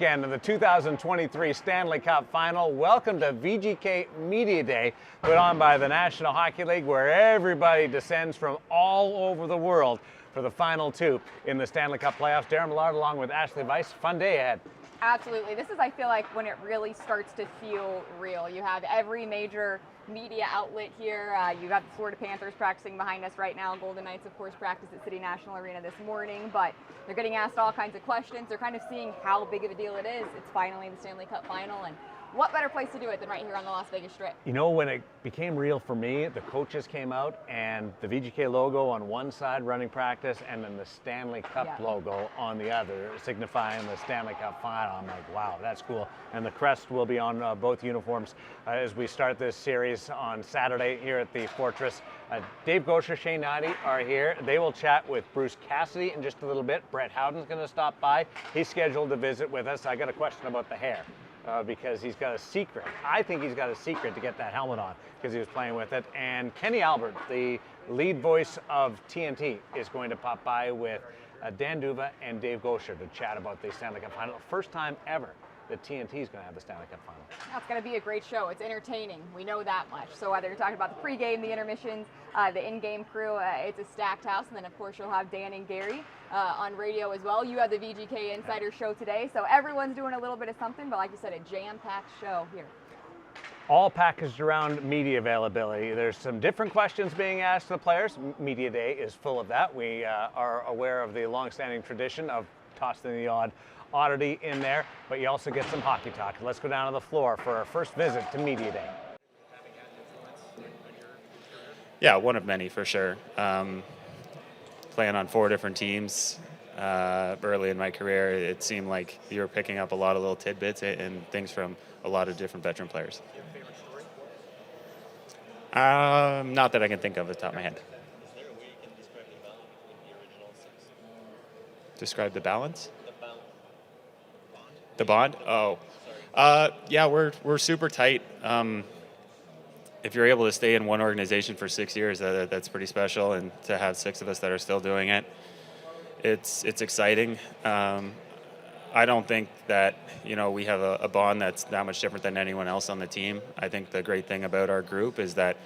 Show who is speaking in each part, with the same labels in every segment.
Speaker 1: weekend of the 2023 Stanley Cup Final. Welcome to VGK Media Day, put on by the National Hockey League, where everybody descends from all over the world for the final two in the Stanley Cup playoffs. Darren Millard along with Ashley Weiss. Fun day ahead.
Speaker 2: Absolutely. This is, I feel like, when it really starts to feel real. You have every major media outlet here. You got the Florida Panthers practicing behind us right now. Golden Knights, of course, practiced at City National Arena this morning, but they're getting asked all kinds of questions. They're kind of seeing how big of a deal it is. It's finally the Stanley Cup Final, and what better place to do it than right here on the Las Vegas Strip?
Speaker 1: You know, when it became real for me, the coaches came out and the VGK logo on one side running practice and then the Stanley Cup logo on the other, signifying the Stanley Cup Final. I'm like, wow, that's cool. And the crest will be on both uniforms as we start this series on Saturday here at the Fortress. Dave Gosher, Shane Knighty are here. They will chat with Bruce Cassidy in just a little bit. Brett Howden's going to stop by. He's scheduled to visit with us. I got a question about the hair. Because he's got a secret. I think he's got a secret to get that helmet on because he was playing with it. And Kenny Albert, the lead voice of TNT, is going to pop by with Dan Duva and Dave Gosher to chat about the Stanley Cup Final. First time ever that TNT is going to have the Stanley Cup Final.
Speaker 2: That's going to be a great show. It's entertaining. We know that much. So whether you're talking about the pregame, the intermissions, the in-game crew, it's a stacked house. And then, of course, you'll have Dan and Gary on radio as well. You have the VGK Insider Show today. So everyone's doing a little bit of something. But like you said, a jam-packed show here.
Speaker 1: All packaged around media availability. There's some different questions being asked to the players. Media Day is full of that. We are aware of the long-standing tradition of tossing the oddity in there, but you also get some hockey talk. Let's go down to the floor for our first visit to Media Day.
Speaker 3: Yeah, one of many for sure. Playing on 4 different teams early in my career, it seemed like you were picking up a lot of little tidbits and things from a lot of different veteran players. Not that I can think of at the top of my head. Describe the balance? The bond? Oh. Yeah, we're super tight. If you're able to stay in one organization for 6 years, that's pretty special. And to have 6 of us that are still doing it, it's exciting. I don't think that, we have a bond that's that much different than anyone else on the team. I think the great thing about our group is that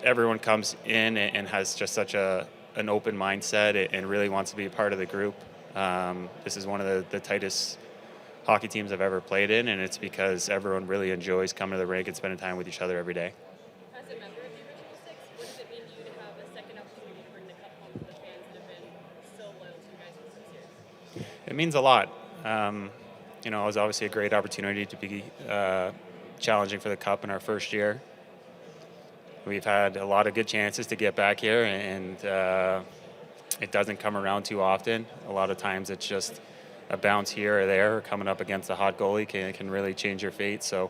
Speaker 3: everyone comes in and has just such an open mindset and really wants to be a part of the group. This is one of the tightest hockey teams I've ever played in, and it's because everyone really enjoys coming to the rink and spending time with each other every day.
Speaker 4: As a member of the original 6, what does it mean to you to have a second opportunity to bring the cup home to the fans that have been so loyal to you guys for 6 years?
Speaker 3: It means a lot. It was obviously a great opportunity to be challenging for the cup in our first year. We've had a lot of good chances to get back here, and it doesn't come around too often. A lot of times it's just a bounce here or there, or coming up against a hot goalie can really change your fate. So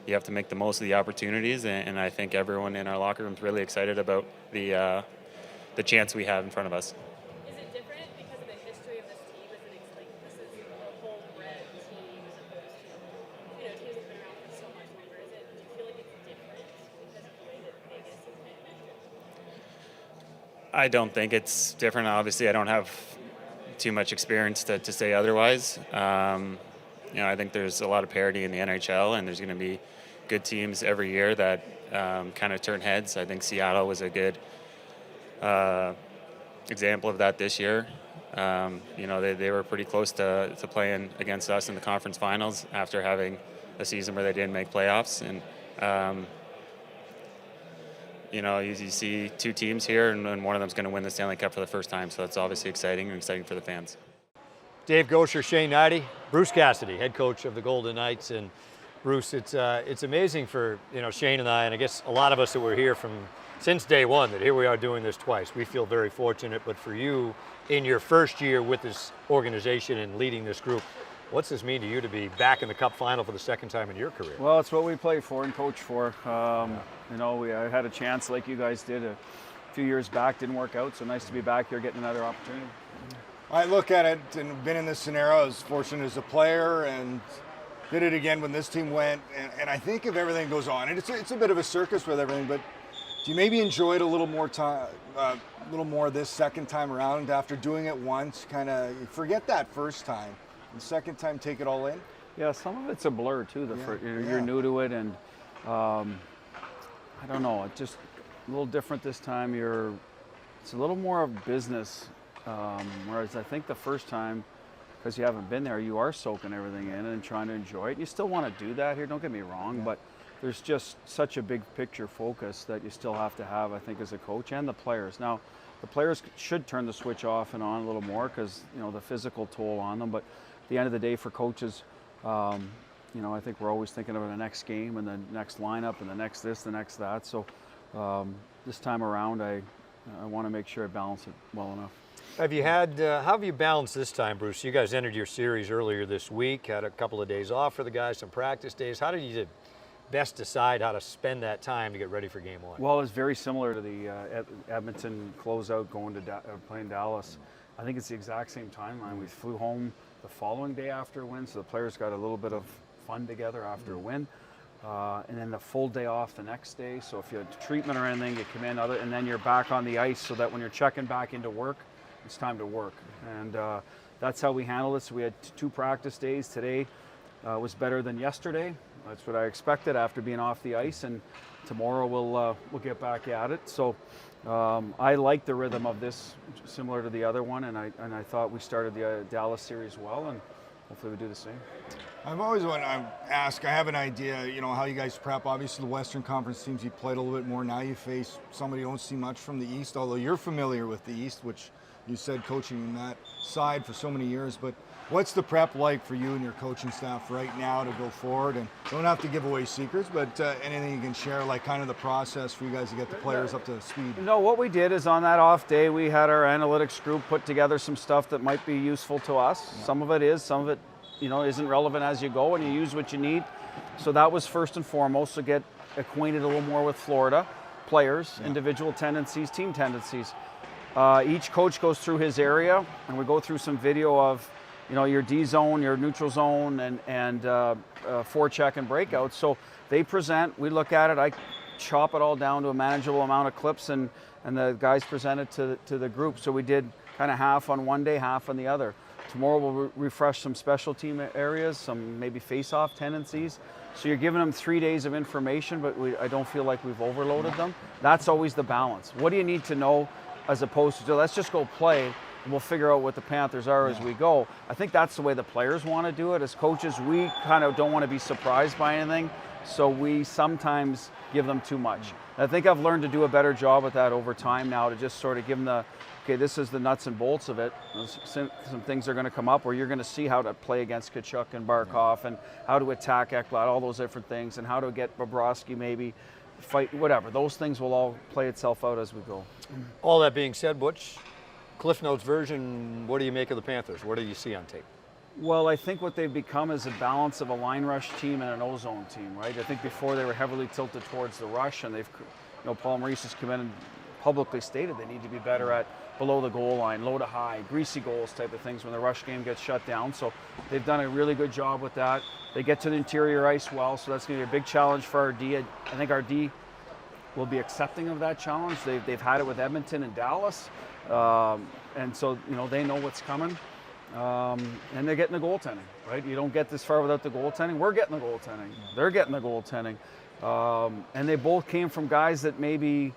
Speaker 3: you have to make the most of the opportunities, and I think everyone in our locker room is really excited about the chance we have in front of us.
Speaker 4: Is it different because of the history of this team? Is it like this is a whole red team as opposed to teams that have been around for so much longer? Do you feel like it's different because of the way that Vegas is managed?
Speaker 3: I don't think it's different. Obviously, I don't have too much experience to say otherwise. I think there's a lot of parity in the NHL, and there's going to be good teams every year that kind of turn heads. I think Seattle was a good example of that this year. They were pretty close to playing against us in the conference finals after having a season where they didn't make playoffs. And you see 2 teams here, and one of them's going to win the Stanley Cup for the first time, so that's obviously exciting and exciting for the fans.
Speaker 5: Dave Gosher, Shane Knighty, Bruce Cassidy, head coach of the Golden Knights. And Bruce, it's amazing for Shane and I guess a lot of us that were here since day one, that here we are doing this twice. We feel very fortunate, but for you, in your first year with this organization and leading this group, what's this mean to you to be back in the Cup Final for the second time in your career?
Speaker 6: Well, it's what we play for and coach for. I had a chance like you guys did a few years back, didn't work out, so nice to be back here getting another opportunity.
Speaker 7: I look at it and been in this scenario. I was fortunate as a player and did it again when this team went. And I think if everything goes on, and it's a bit of a circus with everything, but do you maybe enjoy it a little more time, a little more this second time around after doing it once? Kind of forget that first time. the second time take it all in?
Speaker 6: Yeah, some of it's a blur too. You're
Speaker 7: Yeah.
Speaker 6: new to it, and I don't know. It's just a little different this time. It's a little more of business, whereas I think the first time, because you haven't been there, you are soaking everything in and trying to enjoy it. You still want to do that here. Don't get me wrong, but there's just such a big picture focus that you still have to have, I think, as a coach and the players. Now, the players should turn the switch off and on a little more because the physical toll on them. But at the end of the day, for coaches, I think we're always thinking about the next game and the next lineup and the next this, the next that. So this time around, I want to make sure I balance it well enough.
Speaker 5: How have you balanced this time, Bruce? You guys entered your series earlier this week, had a couple of days off for the guys, some practice days. How did you best decide how to spend that time to get ready for game one?
Speaker 6: Well, it's very similar to the Edmonton closeout going to playing Dallas. I think it's the exact same timeline. We flew home the following day after a win, so the players got a little bit of fun together after a win. And then the full day off the next day. So if you had treatment or anything, you come in, and then you're back on the ice so that when you're checking back into work, it's time to work. And that's how we handled it. So we had 2 practice days. Today was better than yesterday. That's what I expected after being off the ice. And tomorrow we'll get back at it. So I like the rhythm of this, similar to the other one. And I thought we started the Dallas series well, and hopefully we do the same.
Speaker 7: I've always wanted to ask, I have an idea, how you guys prep. Obviously, the Western Conference teams, you played a little bit more. Now you face somebody you don't see much from the East, although you're familiar with the East, which you said coaching in that side for so many years. But what's the prep like for you and your coaching staff right now to go forward? And don't have to give away secrets, but anything you can share, like kind of the process for you guys to get the players up to speed.
Speaker 6: No, what we did is on that off day, we had our analytics group put together some stuff that might be useful to us. Yeah. Some of it is, some of it isn't relevant as you go, and you use what you need. So that was first and foremost, to get acquainted a little more with Florida players, individual tendencies, team tendencies. Each coach goes through his area, and we go through some video of, your D zone, your neutral zone, and forecheck and breakout. So they present, we look at it, I chop it all down to a manageable amount of clips, and the guys present it to the group. So we did kind of half on one day, half on the other. Tomorrow we'll refresh some special team areas, some maybe face-off tendencies. So you're giving them 3 days of information, but I don't feel like we've overloaded them. That's always the balance. What do you need to know, as opposed to let's just go play and we'll figure out what the Panthers are as we go. I think that's the way the players want to do it. As coaches, we kind of don't want to be surprised by anything, so we sometimes give them too much. I think I've learned to do a better job with that over time now, to just sort of give them okay, this is the nuts and bolts of it. Some things are going to come up where you're going to see how to play against Tkachuk and Barkov, and how to attack Ekblad, all those different things, and how to get Bobrovsky maybe fight, whatever. Those things will all play itself out as we go.
Speaker 5: All that being said, Butch, Cliff Notes version, what do you make of the Panthers? What do you see on tape?
Speaker 6: Well, I think what they've become is a balance of a line rush team and an ozone team, right? I think before they were heavily tilted towards the rush, and Paul Maurice has come in and publicly stated they need to be better at below the goal line, low to high, greasy goals type of things when the rush game gets shut down. So they've done a really good job with that. They get to the interior ice well, so that's going to be a big challenge for our D. I think our D will be accepting of that challenge. They've had it with Edmonton and Dallas, and so they know what's coming. And they're getting the goaltending, right? You don't get this far without the goaltending. We're getting the goaltending. They're getting the goaltending. And they both came from guys that maybe,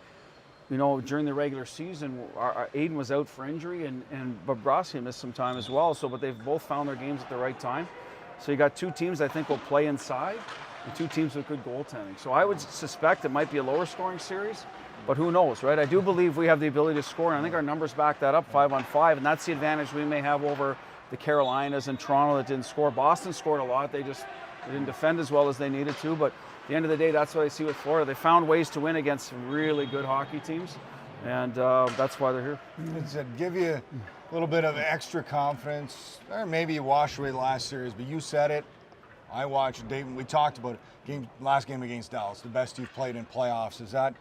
Speaker 6: during the regular season, Aiden was out for injury, and Bobrovsky missed some time as well. But they've both found their games at the right time. So you got 2 teams I think will play inside, and 2 teams with good goaltending. So I would suspect it might be a lower scoring series, but who knows, right? I do believe we have the ability to score, and I think our numbers back that up 5-on-5, and that's the advantage we may have over the Carolinas and Toronto that didn't score. Boston scored a lot. They didn't defend as well as they needed to, but at the end of the day, that's what I see with Florida. They found ways to win against some really good hockey teams, and that's why they're here.
Speaker 7: Does it give you a little bit of extra confidence? Or maybe you washed away the last series, but you said it. I watched, Dave, we talked about it. Last game against Dallas, the best you've played in playoffs. Is that,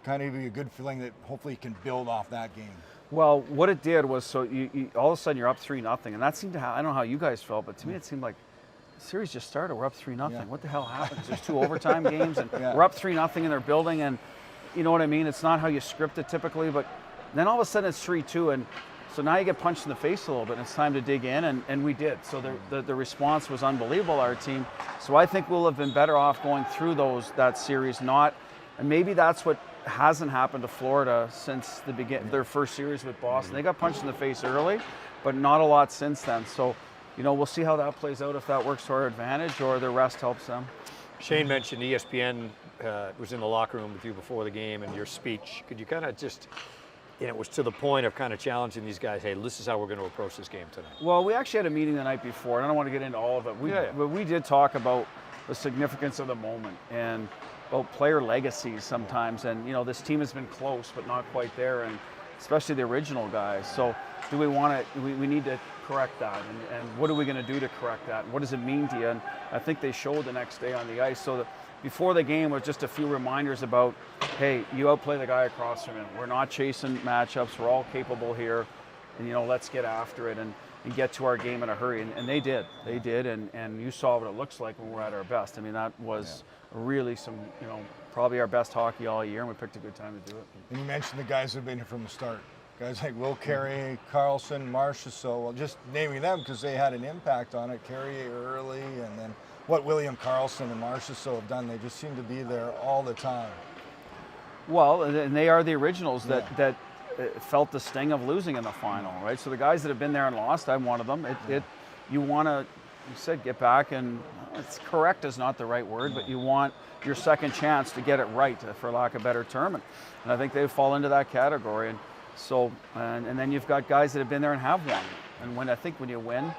Speaker 7: kind of a good feeling that hopefully you can build off that game?
Speaker 6: Well, what it did was, so you all of a sudden you're up 3-0, and that seemed to I don't know how you guys felt, but to me it seemed like the series just started. We're up 3-0. Yeah. What the hell happened? There's 2 overtime games, and we're up 3-0 in their building, and you know what I mean? It's not how you script it typically, but then all of a sudden it's 3-2, and So now you get punched in the face a little bit, and it's time to dig in, and we did. So the response was unbelievable, our team. So I think we'll have been better off going through that series, and maybe that's what hasn't happened to Florida since their first series with Boston. They got punched in the face early, but not a lot since then. So, we'll see how that plays out, if that works to our advantage or the rest helps them.
Speaker 5: Shane mentioned ESPN was in the locker room with you before the game and your speech. Could you kind of just, it was to the point of kind of challenging these guys, hey, this is how we're going to approach this game tonight?
Speaker 6: Well, we actually had a meeting the night before, and I don't want to get into all of it. But we did talk about the significance of the moment and about player legacies sometimes. And, this team has been close, but not quite there, and especially the original guys. So do we want to, we need to correct that, and what are we going to do to correct that? What does it mean to you? And I think they showed the next day on the ice. So before the game was just a few reminders about, hey, you outplay the guy across from you. We're not chasing matchups. We're all capable here, and let's get after it and get to our game in a hurry. And they did. They did, and you saw what it looks like when we're at our best. I mean, that was really probably our best hockey all year, and we picked a good time to do it.
Speaker 7: And you mentioned the guys who've been here from the start. Guys like Will Carey, Carlson, Marchessault, well, just naming them because they had an impact on it. Carey early, and then what William Karlsson and Marchessault have done, they just seem to be there all the time.
Speaker 6: Well, and they are the originals that felt the sting of losing in the final, right? So the guys that have been there and lost, I'm one of them. You want to, you said, get back, and it's correct is not the right word, but you want your second chance to get it right, for lack of a better term. And I think they fall into that category. And so, and then you've got guys that have been there and have won. And when you win,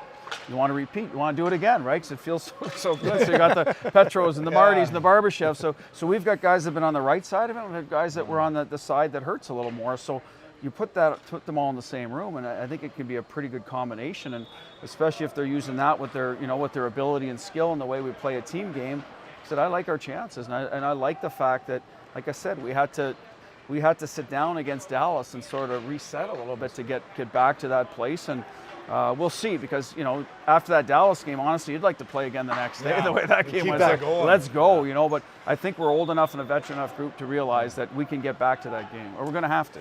Speaker 6: you want to repeat. You want to do it again, right? Because it feels so good. So you got the Petros and the Martys and the Barbashevs. So we've got guys that have been on the right side of it, and we have guys that were on the side that hurts a little more. So you put them all in the same room, and I think it can be a pretty good combination. And especially if they're using that with their ability and skill and the way we play a team game. I like our chances, and I like the fact that, like I said, we had to sit down against Dallas and sort of reset a little bit to get back to that place. And we'll see, because after that Dallas game, honestly, you'd like to play again the next day. The way that game went, let's go. But I think we're old enough and a veteran enough group to realize that we can get back to that game, or we're going to have to.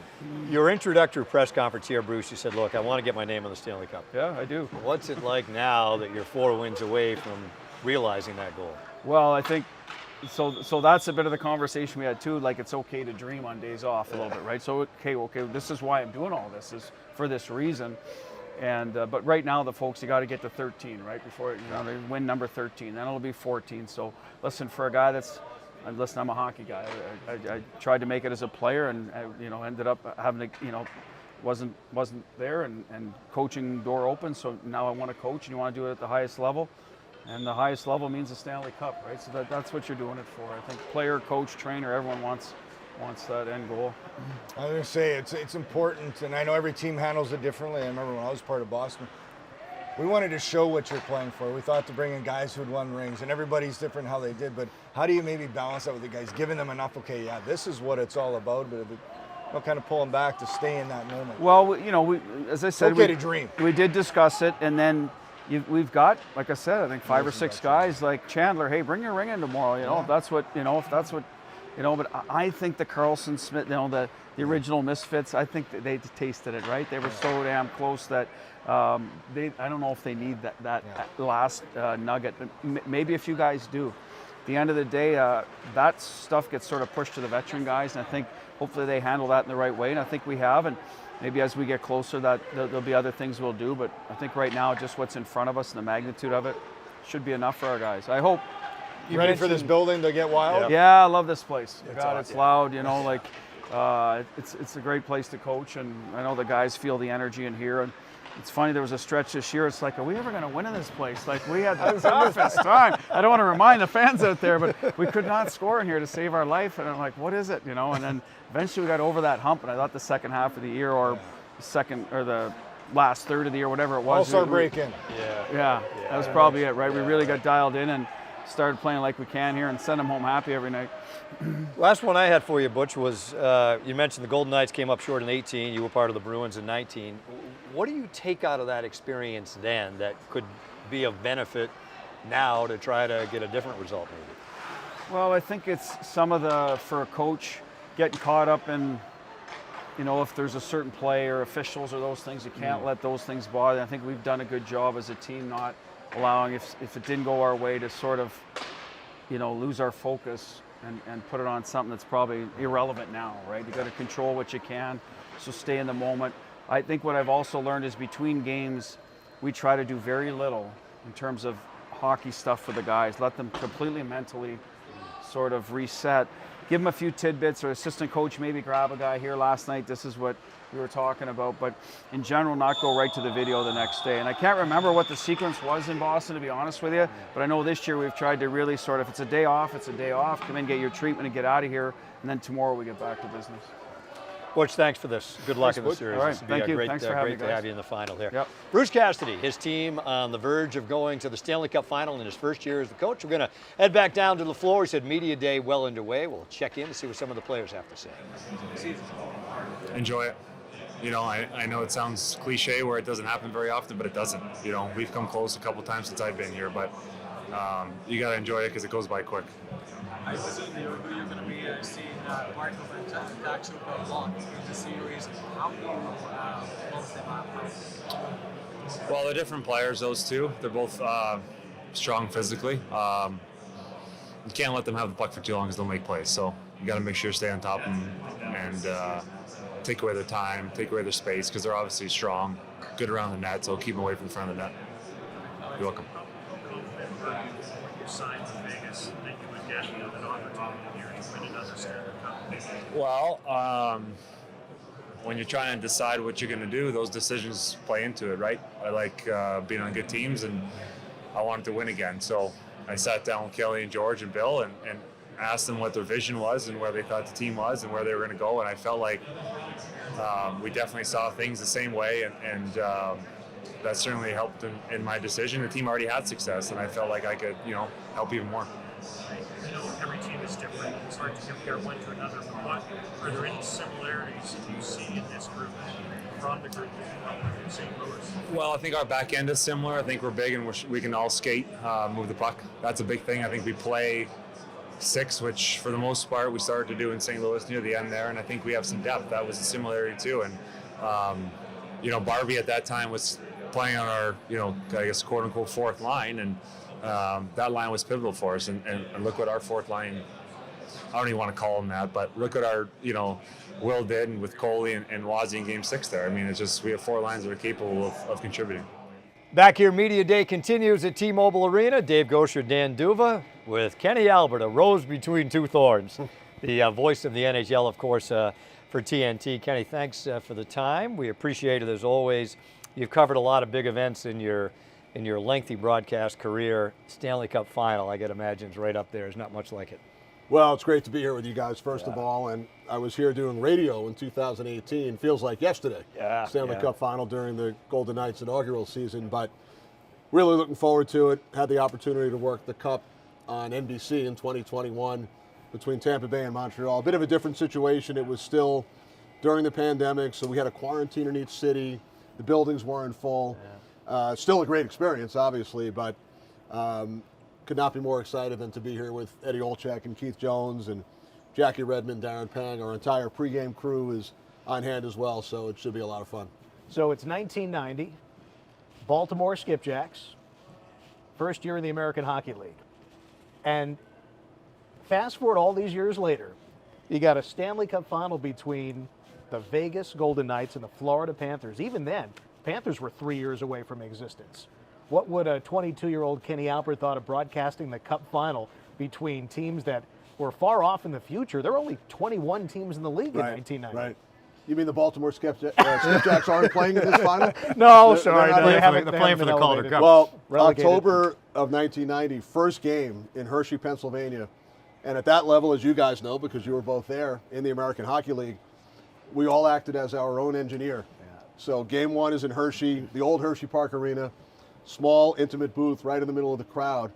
Speaker 5: Your introductory press conference here, Bruce, you said, look, I want to get my name on the Stanley Cup.
Speaker 6: Yeah, I do.
Speaker 5: What's it like now that you're 4 wins away from realizing that goal?
Speaker 6: Well, I think so that's a bit of the conversation we had too. Like, it's okay to dream on days off a little bit, right? So okay, this is why I'm doing all this, is for this reason. And but right now, the folks, you got to get to 13, right? Before they win number 13, then it'll be 14. So listen, for a guy I'm a hockey guy. I tried to make it as a player, and ended up having to wasn't there, and coaching door open. So now I want to coach, and you want to do it at the highest level. And the highest level means the Stanley Cup, right? So that's what you're doing it for. I think player, coach, trainer, everyone wants that end goal.
Speaker 7: I was going to say, it's important, and I know every team handles it differently. I remember when I was part of Boston, we wanted to show what you're playing for. We thought to bring in guys who had won rings, and everybody's different how they did, but how do you maybe balance that with the guys, giving them enough, okay, yeah, this is what it's all about, but kind of pull them back to stay in that moment?
Speaker 6: Well, we, as I said,
Speaker 7: it's okay to dream.
Speaker 6: We did discuss it, and then we've got, like I said, I think 5 or 6 guys like Chandler. Hey, bring your ring in tomorrow. If that's what, But I think the Carlson Smith, the original Misfits, I think that they tasted it, right? They were so damn close that I don't know if they need that last nugget. Maybe a few guys do. At the end of the day, that stuff gets sort of pushed to the veteran guys, and I think hopefully they handle that in the right way, and I think we have. And maybe as we get closer, that there'll be other things we'll do. But I think right now, just what's in front of us and the magnitude of it should be enough for our guys. I hope.
Speaker 7: You ready for this building to get wild?
Speaker 6: Yeah, I love this place. It's loud. It's a great place to coach, and I know the guys feel the energy in here. And it's funny, there was a stretch this year. It's like, are we ever going to win in this place? Like, we had the toughest time. I don't want to remind the fans out there, but we could not score in here to save our life. And I'm like, what is it? And then eventually we got over that hump. And I thought the second half of the year, or the last third of the year, whatever it was.
Speaker 7: All-Star break-in.
Speaker 6: Yeah, that was probably it, right? We really got dialed in and started playing like we can here, and send them home happy every night.
Speaker 5: Last one I had for you, Butch, was you mentioned the Golden Knights came up short in 18. You were part of the Bruins in 19. What do you take out of that experience then that could be of benefit now to try to get a different result maybe?
Speaker 6: Well, I think it's for a coach, getting caught up in you know, if there's a certain play or officials or those things, you can't let those things bother. I think we've done a good job as a team not allowing, if it didn't go our way, to sort of, you know, lose our focus and put it on something that's probably irrelevant now, right? You got to control what you can, so stay in the moment. I think what I've also learned is between games, we try to do very little in terms of hockey stuff for the guys. Let them completely mentally sort of reset. Give them a few tidbits, or assistant coach maybe grab a guy here last night. This is what we were talking about, but in general, not go right to the video the next day. And I can't remember what the sequence was in Boston, to be honest with you, but I know this year we've tried to really sort of, if it's a day off, it's a day off. Come in, get your treatment, and get out of here, and then tomorrow we get back to business.
Speaker 5: Butch, thanks for this. Good luck in the series.
Speaker 6: All right,
Speaker 5: This will be
Speaker 6: thank you.
Speaker 5: Great,
Speaker 6: Thanks for having
Speaker 5: great
Speaker 6: me,
Speaker 5: to
Speaker 6: guys.
Speaker 5: have you in the final here.
Speaker 6: Yep.
Speaker 5: Bruce Cassidy, his team on the verge of going to the Stanley Cup Final in his first year as the coach. We're going to head back down to the floor. He said media day well underway. We'll check in to see what some of the players have to say.
Speaker 8: Enjoy it. You know, I know it sounds cliche where it doesn't happen very often, but it doesn't. You know, we've come close a couple times since I've been here, but you got to enjoy it because it goes by quick.
Speaker 9: I see you're going to be seeing Marco and Daxo go along the series. How do you both them out?
Speaker 8: Well, they're different players, those two. They're both strong physically. You can't let them have the puck for too long because they'll make plays. So you got to make sure to stay on top and take away their time, take away their space, because they're obviously strong, good around the net, so keep them away from the front of the net. You're welcome. Well, when you're trying to decide what you're going to do, those decisions play into it, right? I like being on good teams, and I wanted to win again. So I sat down with Kelly and George and Bill and asked them what their vision was and where they thought the team was and where they were going to go. And I felt like we definitely saw things the same way, and that certainly helped in my decision. The team already had success, and I felt like I could, help even more.
Speaker 10: I know every team is different. It's hard to compare one to another. But are there any similarities that you see in this group from the group in St. Louis?
Speaker 8: Well, I think our back end is similar. I think we're big and we can all skate, move the puck. That's a big thing. I think we play 6, which for the most part we started to do in St. Louis near the end there, and I think we have some depth. That was a similarity too. And Barbie at that time was playing on our, I guess quote unquote fourth line, and that line was pivotal for us. And look what our fourth line, I don't even want to call them that, but look at our, Will did, and with Coley and Wazzy in Game 6 there. I mean, it's just we have 4 lines that are capable of contributing.
Speaker 5: Back here, Media Day continues at T-Mobile Arena. Dave Gosher, Dan Duva, with Kenny Albert, a rose between two thorns. The voice of the NHL, of course, for TNT. Kenny, thanks for the time. We appreciate it as always. You've covered a lot of big events in your lengthy broadcast career. Stanley Cup Final, I gotta imagine, is right up there. There's not much like it.
Speaker 11: Well, it's great to be here with you guys, first of all, and I was here doing radio in 2018. Feels like yesterday. Stanley Cup Final during the Golden Knights' inaugural season, but really looking forward to it. Had the opportunity to work the Cup on NBC in 2021 between Tampa Bay and Montreal. A bit of a different situation. It was still during the pandemic, so we had a quarantine in each city. The buildings weren't full. Still a great experience, obviously, but could not be more excited than to be here with Eddie Olczyk and Keith Jones and Jackie Redmond, Darren Pang. Our entire pregame crew is on hand as well, so it should be a lot of fun.
Speaker 12: So it's 1990, Baltimore Skipjacks, first year in the American Hockey League. And fast forward all these years later, you got a Stanley Cup Final between the Vegas Golden Knights and the Florida Panthers. Even then, Panthers were 3 years away from existence. What would a 22-year-old Kenny Albert thought of broadcasting the Cup Final between teams that were far off in the future? There were only 21 teams in the league in 1990.
Speaker 11: Right. You mean the Baltimore Skipjacks aren't playing in this final?
Speaker 12: No, sorry.
Speaker 5: They're playing for the Calder Cup.
Speaker 11: Well,
Speaker 12: Relegated.
Speaker 11: October of 1990, first game in Hershey, Pennsylvania. And at that level, as you guys know, because you were both there in the American Hockey League, we all acted as our own engineer. So game 1 is in Hershey, the old Hershey Park Arena. Small, intimate booth right in the middle of the crowd.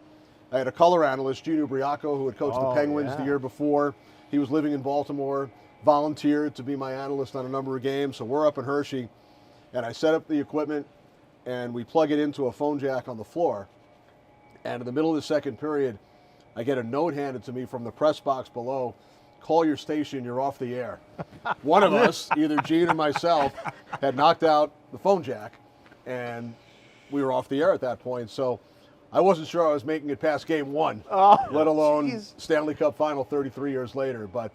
Speaker 11: I had a color analyst, Gino Briaco, who had coached the Penguins the year before. He was living in Baltimore, volunteered to be my analyst on a number of games. So we're up in Hershey, and I set up the equipment, and we plug it into a phone jack on the floor. And in the middle of the second period, I get a note handed to me from the press box below. call your station, you're off the air. One of us, either Gene or myself, had knocked out the phone jack, and we were off the air at that point. So I wasn't sure I was making it past game one, let alone Stanley Cup Final 33 years later. But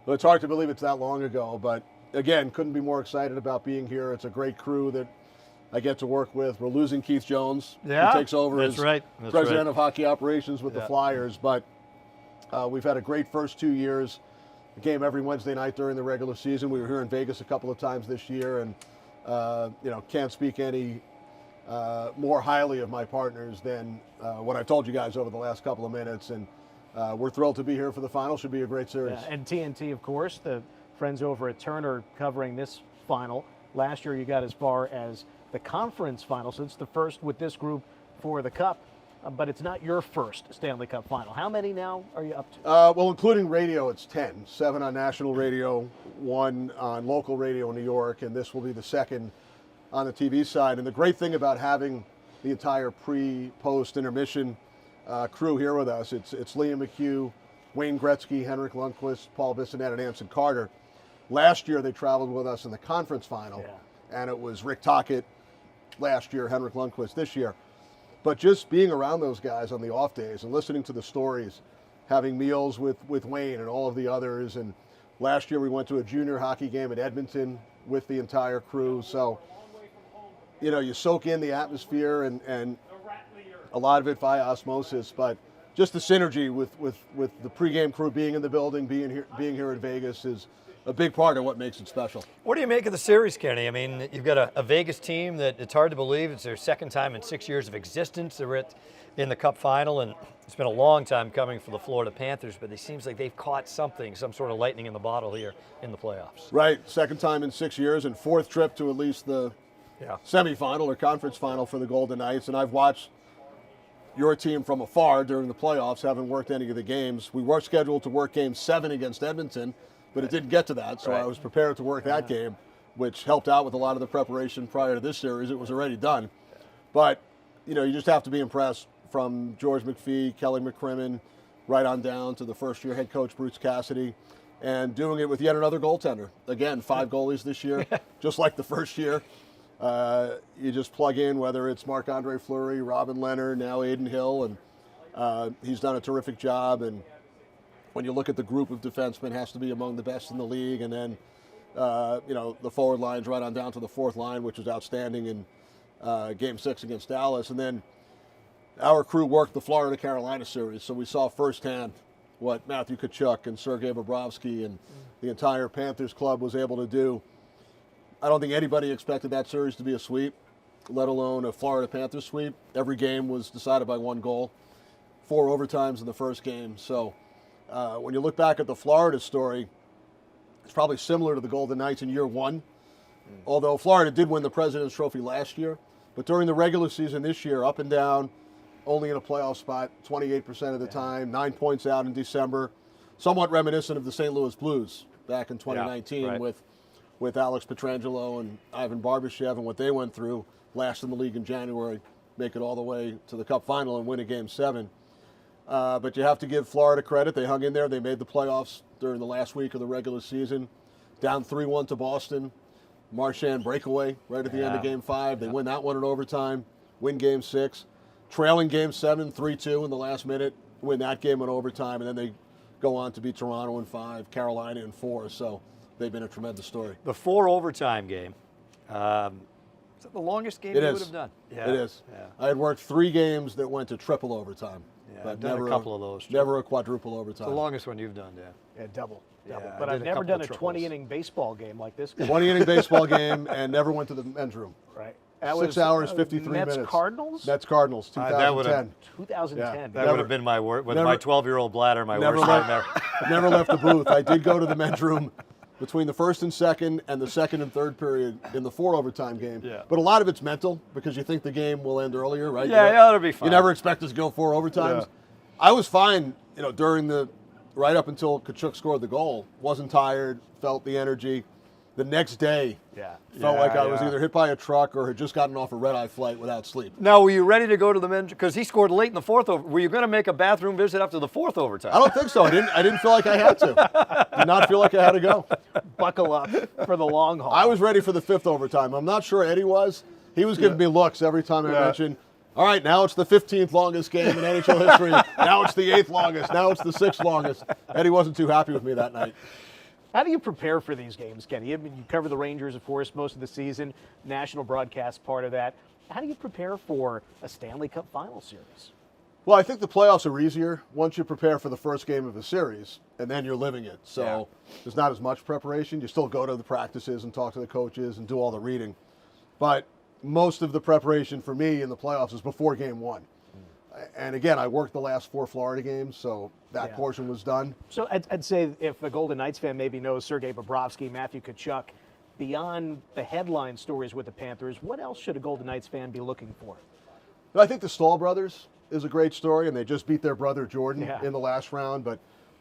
Speaker 11: it's hard to believe it's that long ago. But again, couldn't be more excited about being here. It's a great crew that I get to work with. We're losing Keith Jones, who takes over as president of hockey operations with the Flyers. But we've had a great first 2 years. A game every Wednesday night during the regular season. We were here in Vegas a couple of times this year, and can't speak any more highly of my partners than what I've told you guys over the last couple of minutes. And we're thrilled to be here for the final. Should be a great series.
Speaker 12: Yeah, and TNT, of course, the friends over at Turner covering this final. Last year you got as far as the conference final, so it's the first with this group for the Cup. But it's not your first Stanley Cup final. How many now are you up to?
Speaker 11: Well, including radio, it's 10. 7 on national radio, 1 on local radio in New York, and this will be the second on the TV side. And the great thing about having the entire pre-post intermission crew here with us, it's Liam McHugh, Wayne Gretzky, Henrik Lundqvist, Paul Bissonnette, and Anson Carter. Last year they traveled with us in the conference final, and it was Rick Tocchet last year, Henrik Lundqvist this year. But just being around those guys on the off days and listening to the stories, having meals with Wayne and all of the others. And last year we went to a junior hockey game at Edmonton with the entire crew. So, you soak in the atmosphere and a lot of it via osmosis. But just the synergy with the pregame crew being in the building, being here in Vegas is a big part of what makes it special.
Speaker 5: What do you make of the series, Kenny? I mean, you've got a Vegas team that it's hard to believe it's their second time in 6 years of existence. They're in the Cup Final, and it's been a long time coming for the Florida Panthers, but it seems like they've caught something, some sort of lightning in the bottle here in the playoffs.
Speaker 11: Right, second time in 6 years and fourth trip to at least the semifinal or conference final for the Golden Knights. And I've watched your team from afar during the playoffs, haven't worked any of the games. We were scheduled to work Game 7 against Edmonton, but it didn't get to that, so I was prepared to work that game, which helped out with a lot of the preparation prior to this series. It was already done. But, you just have to be impressed from George McPhee, Kelly McCrimmon, right on down to the first-year head coach Bruce Cassidy, and doing it with yet another goaltender. Again, 5 goalies this year, just like the first year. You just plug in, whether it's Marc-Andre Fleury, Robin Leonard, now Aiden Hill, and he's done a terrific job. And when you look at the group of defensemen, has to be among the best in the league. And then, the forward line's right on down to the fourth line, which was outstanding in Game 6 against Dallas. And then our crew worked the Florida-Carolina series, so we saw firsthand what Matthew Tkachuk and Sergei Bobrovsky and the entire Panthers club was able to do. I don't think anybody expected that series to be a sweep, let alone a Florida Panthers sweep. Every game was decided by 1 goal, 4 overtimes in the first game. So when you look back at the Florida story, it's probably similar to the Golden Knights in year 1, although Florida did win the President's Trophy last year. But during the regular season this year, up and down, only in a playoff spot 28% of the time, 9 points out in December, somewhat reminiscent of the St. Louis Blues back in 2019 with Alex Pietrangelo and Ivan Barbashev and what they went through, last in the league in January, make it all the way to the Cup Final and win a Game 7. But you have to give Florida credit. They hung in there. They made the playoffs during the last week of the regular season. Down 3-1 to Boston. Marchand breakaway right at the end of Game 5. They win that one in overtime, win Game 6. Trailing Game 7, 3-2 in the last minute, win that game in overtime, and then they go on to beat Toronto in 5, Carolina in 4. So they've been a tremendous story.
Speaker 5: The 4 overtime game. Is that the longest game you would have done?
Speaker 11: Yeah. It is. Yeah. I had worked 3 games that went to triple overtime.
Speaker 5: Yeah, I've done a couple of those.
Speaker 11: Never a quadruple overtime.
Speaker 5: It's the longest one you've done,
Speaker 12: Yeah, double.
Speaker 5: Yeah,
Speaker 12: but I've never done a 20-inning baseball game like this.
Speaker 11: 20-inning baseball game and never went to the men's room.
Speaker 12: Right.
Speaker 11: 6 hours, 53 minutes.
Speaker 12: Mets Cardinals?
Speaker 11: Mets Cardinals, 2010.
Speaker 12: 2010.
Speaker 11: Yeah.
Speaker 5: That would have been my worst. With my 12-year-old bladder, my worst nightmare.
Speaker 11: Never left the booth. I did go to the men's room between the first and second and the second and third period in the 4 overtime game.
Speaker 5: Yeah.
Speaker 11: But a lot of it's mental because you think the game will end earlier, right?
Speaker 5: Yeah, that'll be fine.
Speaker 11: You never expect us to go 4 overtimes. Yeah. I was fine, during right up until Tkachuk scored the goal. Wasn't tired, felt the energy. the next day,
Speaker 5: Yeah.
Speaker 11: felt like I was either hit by a truck or had just gotten off a red-eye flight without sleep.
Speaker 5: Now, were you ready to go to the men's? Because he scored late in the fourth over. Were you going to make a bathroom visit after the fourth overtime?
Speaker 11: I don't think so. I didn't feel like I had to. Did not feel like I had to go.
Speaker 12: Buckle up for the long haul.
Speaker 11: I was ready for the fifth overtime. I'm not sure Eddie was. He was giving me looks every time I mentioned, all right, now it's the 15th longest game in NHL history. Now it's the 8th longest. Now it's the 6th longest. Eddie wasn't too happy with me that night.
Speaker 12: How do you prepare for these games, Kenny? I mean, you cover the Rangers, of course, most of the season. National broadcast part of that. How do you prepare for a Stanley Cup Final series?
Speaker 11: Well, I think the playoffs are easier once you prepare for the first game of a series, and then you're living it. So there's not as much preparation. You still go to the practices and talk to the coaches and do all the reading. But most of the preparation for me in the playoffs is before game one. And again, I worked the last 4 Florida games, so that portion was done.
Speaker 12: So I'd say if a Golden Knights fan maybe knows Sergei Bobrovsky, Matthew Tkachuk, beyond the headline stories with the Panthers, what else should a Golden Knights fan be looking for?
Speaker 11: I think the Stahl brothers is a great story, and they just beat their brother Jordan in the last round. But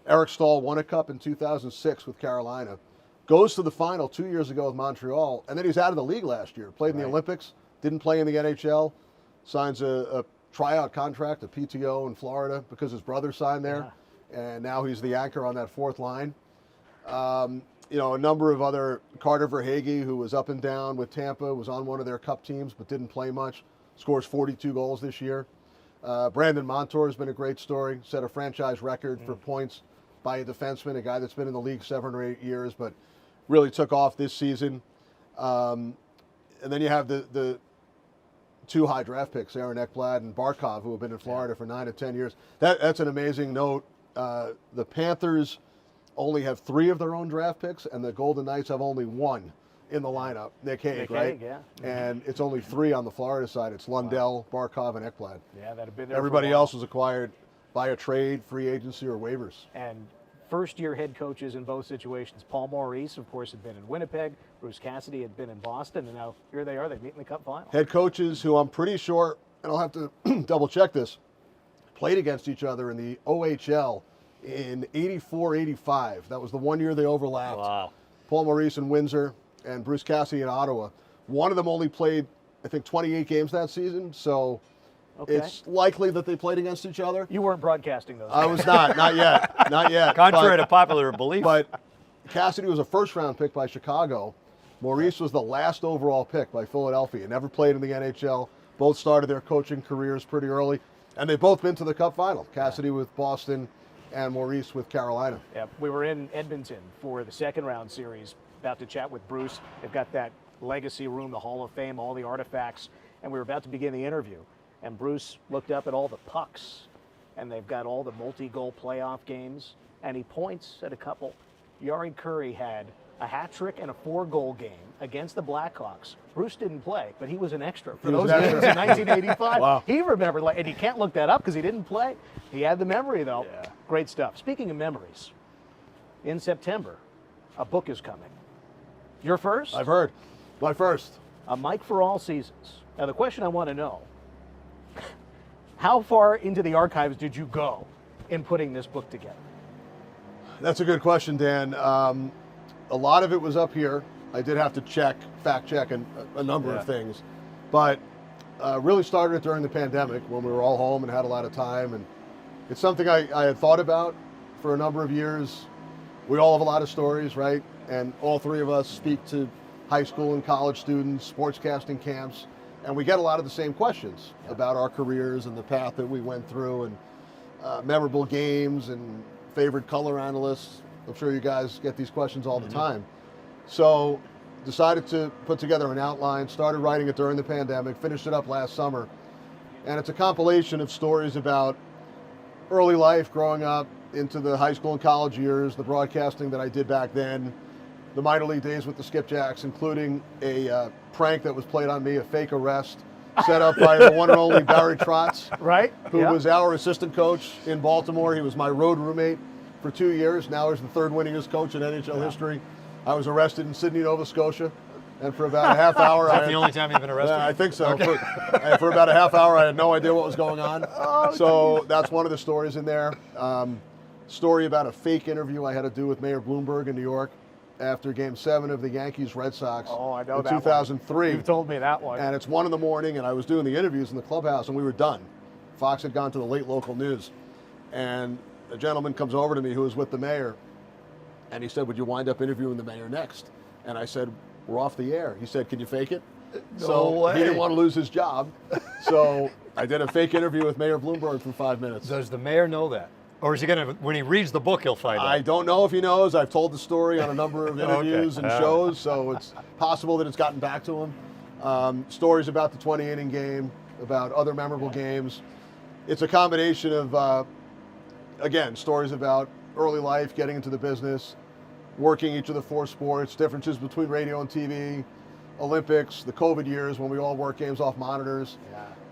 Speaker 11: Eric Stahl won a cup in 2006 with Carolina, goes to the final 2 years ago with Montreal, and then he's out of the league last year. Played in the Olympics, didn't play in the NHL, signs a tryout contract, a PTO in Florida because his brother signed there, and now he's the anchor on that fourth line. You know, a number of other, Carter Verhaeghe, who was up and down with Tampa, was on one of their cup teams but didn't play much, scores 42 goals this year. Brandon Montour has been a great story, set a franchise record for points by a defenseman, a guy that's been in the league 7 or 8 years, but really took off this season. And then you have the 2 high draft picks, Aaron Ekblad and Barkov, who have been in Florida for 9 to 10 years. That's an amazing note. The Panthers only have 3 of their own draft picks, and the Golden Knights have only 1 in the lineup. Nick Hague, right? And it's only 3 on the Florida side. It's Lundell, Barkov, and Ekblad.
Speaker 12: Yeah, that have been there.
Speaker 11: Everybody else was acquired by a trade, free agency, or waivers.
Speaker 12: And first-year head coaches in both situations. Paul Maurice, of course, had been in Winnipeg. Bruce Cassidy had been in Boston, and now here they are. They meet in the Cup Final.
Speaker 11: Head coaches who I'm pretty sure, and I'll have to double-check this, played against each other in the OHL in 84-85. That was the one year they overlapped.
Speaker 5: Wow.
Speaker 11: Paul Maurice in Windsor and Bruce Cassidy in Ottawa. One of them only played, I think, 28 games that season, so it's likely that they played against each other.
Speaker 12: You weren't broadcasting those.
Speaker 11: I was not yet, not yet.
Speaker 5: Contrary to popular belief.
Speaker 11: But Cassidy was a first-round pick by Chicago. Maurice was the last overall pick by Philadelphia. Never played in the NHL. Both started their coaching careers pretty early, and they've both been to the Cup Final. Cassidy with Boston and Maurice with Carolina.
Speaker 12: Yeah, we were in Edmonton for the second-round series, about to chat with Bruce. They've got that legacy room, the Hall of Fame, all the artifacts, and we were about to begin the interview. And Bruce looked up at all the pucks, and they've got all the multi-goal playoff games, and he points at a couple. Jari Kurri had a hat trick and a 4-goal game against the Blackhawks. Bruce didn't play, but he was an extra for those games in 1985.
Speaker 11: Wow.
Speaker 12: He remembered, and you can't look that up because he didn't play. He had the memory, though. Yeah. Great stuff. Speaking of memories, in September, a book is coming. Your first?
Speaker 11: I've heard. My first.
Speaker 12: A Mike for All Seasons. Now, the question I want to know, how far into the archives did you go in putting this book together?
Speaker 11: That's a good question, Dan. A lot of it was up here. I did have to fact check a number of things. But really started it during the pandemic when we were all home and had a lot of time. And it's something I had thought about for a number of years. We all have a lot of stories, right? And all 3 of us speak to high school and college students, sportscasting camps, and we get a lot of the same questions about our careers and the path that we went through, and memorable games and favorite color analysts. I'm sure you guys get these questions all the time. So decided to put together an outline, started writing it during the pandemic, finished it up last summer. And it's a compilation of stories about early life, growing up into the high school and college years, the broadcasting that I did back then, the minor league days with the Skipjacks, including a prank that was played on me, a fake arrest set up by the one and only Barry Trotz, who was our assistant coach in Baltimore. He was my road roommate for 2 years. Now he's the 3rd winningest coach in NHL history. I was arrested in Sydney, Nova Scotia, and for about a half hour,
Speaker 5: Is that the only time you've been arrested?
Speaker 11: I think so. Okay. For about a half hour, I had no idea what was going on. So that's one of the stories in there. Story about a fake interview I had to do with Mayor Bloomberg in New York after Game 7 of the Yankees-Red Sox
Speaker 12: Oh, I know
Speaker 11: in
Speaker 12: that one.
Speaker 11: 2003.
Speaker 12: You've told me that one.
Speaker 11: And it's 1 a.m, and I was doing the interviews in the clubhouse, and we were done. Fox had gone to the late local news. And a gentleman comes over to me who was with the mayor, and he said, would you wind up interviewing the mayor next? And I said, we're off the air. He said, can you fake it? He didn't want to lose his job. So I did a fake interview with Mayor Bloomberg for 5 minutes.
Speaker 5: Does the mayor know that? Or is he going to, when he reads the book, he'll find out?
Speaker 11: I don't know if he knows. I've told the story on a number of interviews and shows, so it's possible that it's gotten back to him. Stories about the 20-inning game, about other memorable games. It's a combination of, again, stories about early life, getting into the business, working each of the 4 sports, differences between radio and TV, Olympics, the COVID years when we all work games off monitors.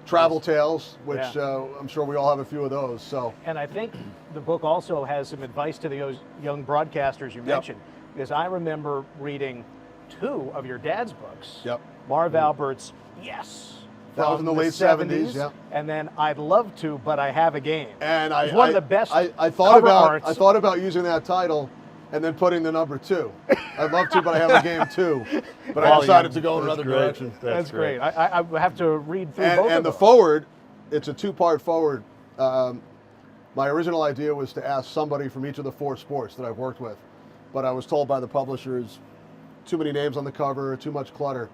Speaker 11: Travel tales, which I'm sure we all have a few of those. So,
Speaker 12: and I think the book also has some advice to those young broadcasters you mentioned, because I remember reading 2 of your dad's books. Marv Albert's Yes.
Speaker 11: That was in the late 70s.
Speaker 12: And then I'd love to, but I have a game.
Speaker 11: And
Speaker 12: it's one of the best.
Speaker 11: I thought about using that title and then putting the number 2. I'd love to, but I have a game 2. But I decided to go in another direction.
Speaker 12: That's great. I have to read through both of them.
Speaker 11: And the forward, it's a 2-part forward. My original idea was to ask somebody from each of the 4 sports that I've worked with. But I was told by the publishers, too many names on the cover, too much clutter.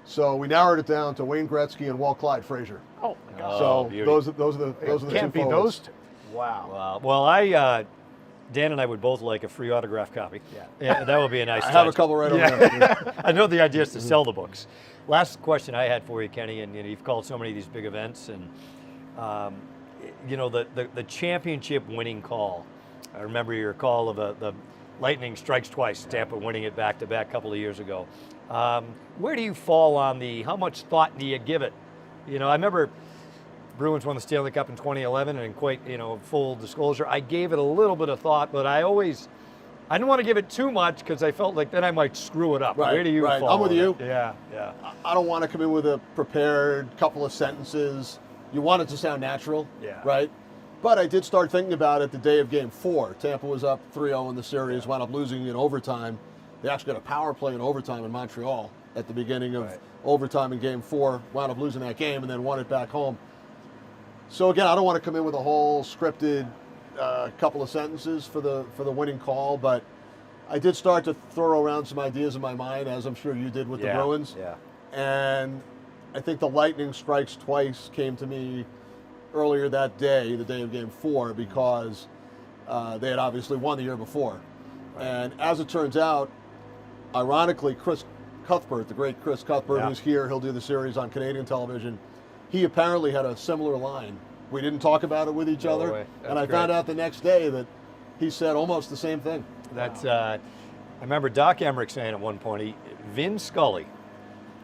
Speaker 11: So we narrowed it down to Wayne Gretzky and Walt Clyde Frazier.
Speaker 12: Oh my God!
Speaker 11: So those are the 2
Speaker 12: Can't be
Speaker 11: forwards.
Speaker 12: those 2. Wow.
Speaker 5: Well, Dan and I would both like a free autograph copy. Yeah, that would be a nice touch.
Speaker 11: I have a couple right over there.
Speaker 5: I know the idea is to sell the books. Last question I had for you, Kenny, and you've called so many of these big events, and the championship winning call. I remember your call of the Lightning strikes twice, Tampa winning it back-to-back a couple of years ago. Where do you fall on how much thought do you give it? I remember Bruins won the Stanley Cup in 2011, and quite, full disclosure, I gave it a little bit of thought, but I didn't want to give it too much because I felt like then I might screw it up.
Speaker 11: Right,
Speaker 5: Where do you fall?
Speaker 11: I'm with you.
Speaker 5: Yeah.
Speaker 11: I don't want to come in with a prepared couple of sentences. You want it to sound natural, right? But I did start thinking about it the day of Game 4. Tampa was up 3-0 in the series, wound up losing in overtime. They actually got a power play in overtime in Montreal at the beginning of overtime in Game 4, wound up losing that game and then won it back home. So again, I don't want to come in with a whole scripted couple of sentences for the winning call, but I did start to throw around some ideas in my mind, as I'm sure you did with the Bruins. And I think the Lightning strikes twice came to me earlier that day, the day of Game 4, because they had obviously won the year before. And as it turns out, ironically, Chris Cuthbert, the great Chris Cuthbert, who's here, he'll do the series on Canadian television. He apparently had a similar line. We didn't talk about it with each other, and I found out the next day that he said almost the same thing.
Speaker 5: That's. I remember Doc Emmerich saying at one point, Vin Scully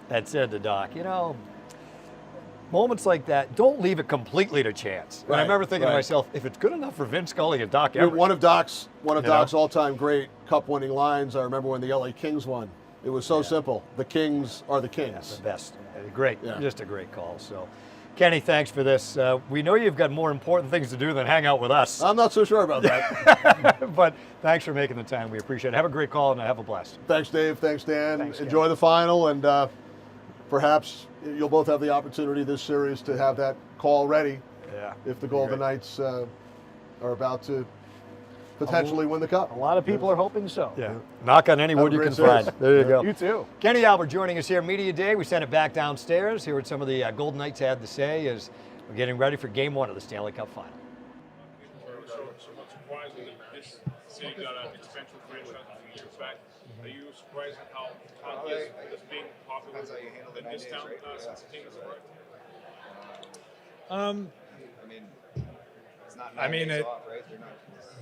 Speaker 5: had said to Doc, moments like that, don't leave it completely to chance. And I remember thinking to myself, if it's good enough for Vin Scully and Doc Emmerich.
Speaker 11: One of Doc's all-time great Cup-winning lines, I remember when the LA Kings won. It was so simple. The Kings are the Kings.
Speaker 5: The best. Great. Just a great call. So, Kenny, thanks for this. We know you've got more important things to do than hang out with us.
Speaker 11: I'm not so sure about that.
Speaker 5: But thanks for making the time. We appreciate it. Have a great call and have a blast.
Speaker 11: Thanks, Dave. Thanks, Dan.
Speaker 12: Thanks,
Speaker 11: Enjoy the final, and perhaps you'll both have the opportunity this series to have that call ready if the Golden Knights are about to potentially win the Cup.
Speaker 12: A lot of people are hoping so.
Speaker 5: Knock on any wood you can find. There you go.
Speaker 12: You too.
Speaker 5: Kenny Albert joining us here, Media Day. We sent it back downstairs. Hear what some of the Golden Knights had to say as we're getting ready for Game 1 of the Stanley Cup Final.
Speaker 10: So what's surprising is this city got an expansion franchise a few years back. Are you surprised at how hockey is being popular in this town since the team has arrived?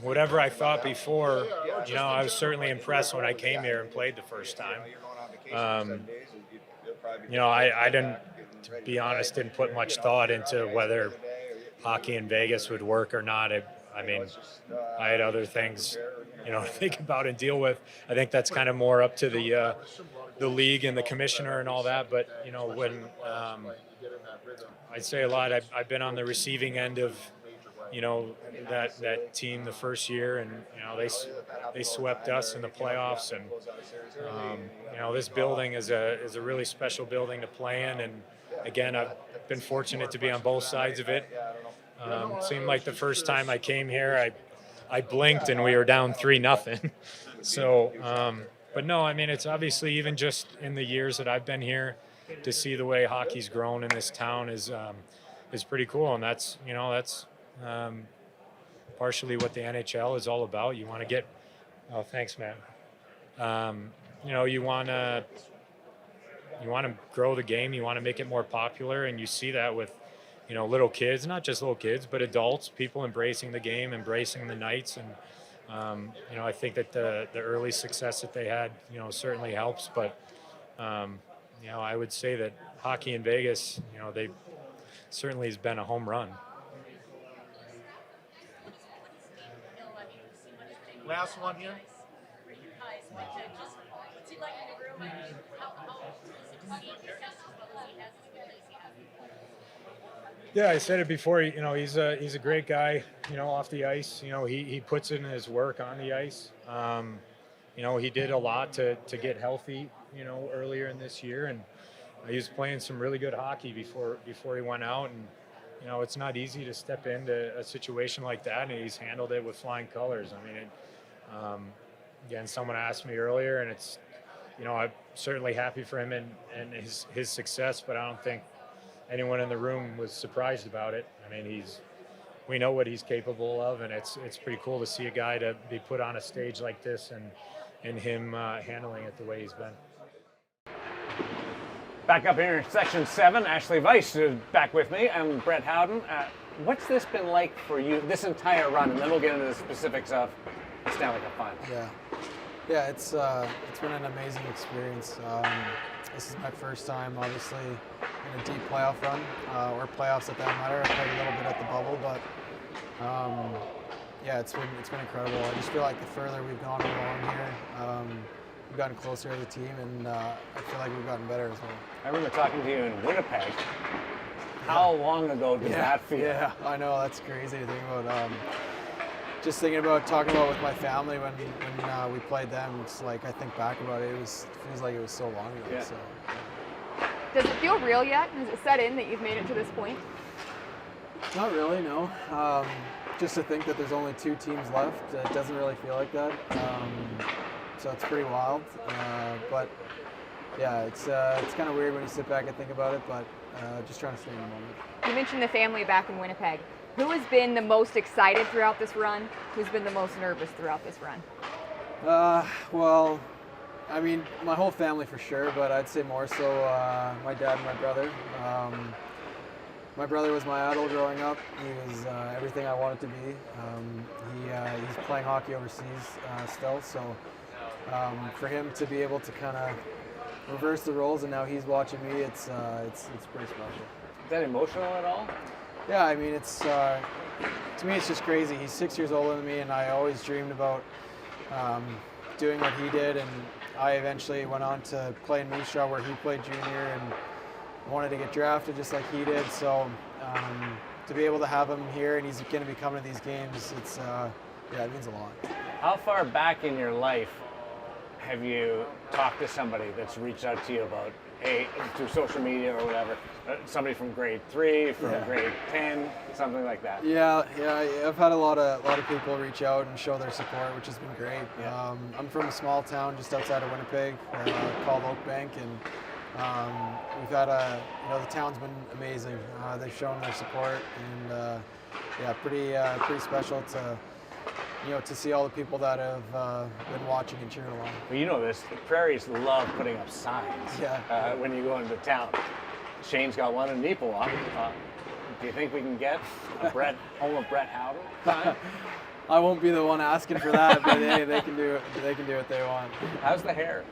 Speaker 13: Whatever I thought before, I was certainly impressed when I came here and played the first time. I didn't, to be honest, didn't put much thought into whether hockey in Vegas would work or not. I had other things, to think about and deal with. I think that's kind of more up to the league and the commissioner and all that. But, when I'd say a lot, I've been on the receiving end of you know, that team the first year, and you know they swept us in the playoffs, and you know, this building is a really special building to play in, and again, I've been fortunate to be on both sides of it. Seemed like the first time I came here, I blinked and we were down 3-0. So, but no, I mean, it's obviously, even just in the years that I've been here, to see the way hockey's grown in this town is pretty cool, and that's partially what the NHL is all about. You want to get, oh, thanks, man. You know, you want to grow the game. You want to make it more popular, and you see that with, you know, little kids, not just little kids, but adults, people embracing the game, embracing the Knights, and you know, I think that the early success that they had, you know, certainly helps. But you know, I would say that hockey in Vegas, you know, they certainly has been a home run.
Speaker 9: Last one here.
Speaker 13: Yeah, I said it before. You know, he's a great guy. You know, off the ice, you know, he puts in his work on the ice. You know, he did a lot to get healthy, you know, earlier in this year, and he was playing some really good hockey before he went out. And you know, it's not easy to step into a situation like that, and he's handled it with flying colors. I mean, again, someone asked me earlier, and it's, you know, I'm certainly happy for him and his success, but I don't think anyone in the room was surprised about it. I mean, we know what he's capable of, and it's pretty cool to see a guy to be put on a stage like this and him handling it the way he's been.
Speaker 1: Back up here in Section 7, Ashley Weiss is back with me. I'm Brett Howden. What's this been like for you, this entire run? And then we'll get into the specifics of the Stanley Cup Final.
Speaker 14: Yeah, it's been an amazing experience. This is my first time, obviously, in a deep playoff run, or playoffs at that matter. I played a little bit at the bubble, but yeah, it's been incredible. I just feel like the further we've gone along here, we've gotten closer as a team, and I feel like we've gotten better as well.
Speaker 1: I remember talking to you in Winnipeg. How long ago did that feel?
Speaker 14: Yeah, I know, that's crazy to think about. Just thinking about talking about with my family when we played them, it's like I think back about it, it feels like it was so long ago.
Speaker 1: Yeah.
Speaker 14: So.
Speaker 2: Does it feel real yet? Has it set in that you've made it to this point?
Speaker 14: Not really, no. Just to think that there's only 2 teams left, it doesn't really feel like that. So it's pretty wild. But yeah, it's kind of weird when you sit back and think about it, but just trying to stay in the moment.
Speaker 2: You mentioned the family back in Winnipeg. Who has been the most excited throughout this run? Who's been the most nervous throughout this run?
Speaker 14: Well, I mean, my whole family for sure, but I'd say more so my dad and my brother. My brother was my idol growing up. He was everything I wanted to be. He's playing hockey overseas still, so for him to be able to kind of reverse the roles, and now he's watching me, it's pretty special.
Speaker 1: Is that emotional at all?
Speaker 14: Yeah, I mean, it's to me, it's just crazy. He's 6 years older than me, and I always dreamed about doing what he did. And I eventually went on to play in Moose Jaw, where he played junior, and wanted to get drafted just like he did. So to be able to have him here, and he's going to be coming to these games, it means a lot.
Speaker 1: How far back in your life have you talked to somebody that's reached out to you about, hey, through social media or whatever, somebody from grade 3, from grade 10, something like that?
Speaker 14: Yeah, I've had a lot of people reach out and show their support, which has been great.
Speaker 1: Yeah.
Speaker 14: I'm from a small town just outside of Winnipeg called Oakbank, and we've had the town's been amazing. They've shown their support, and pretty special to see all the people that have been watching and cheering along.
Speaker 1: Well, you know this, the Prairies love putting up signs when you go into town. Shane's got one in Neepawa. Do you think we can get a home of Brett Howden sign?
Speaker 14: I won't be the one asking for that, but hey, they can do it. They can do what they want.
Speaker 1: How's the hair?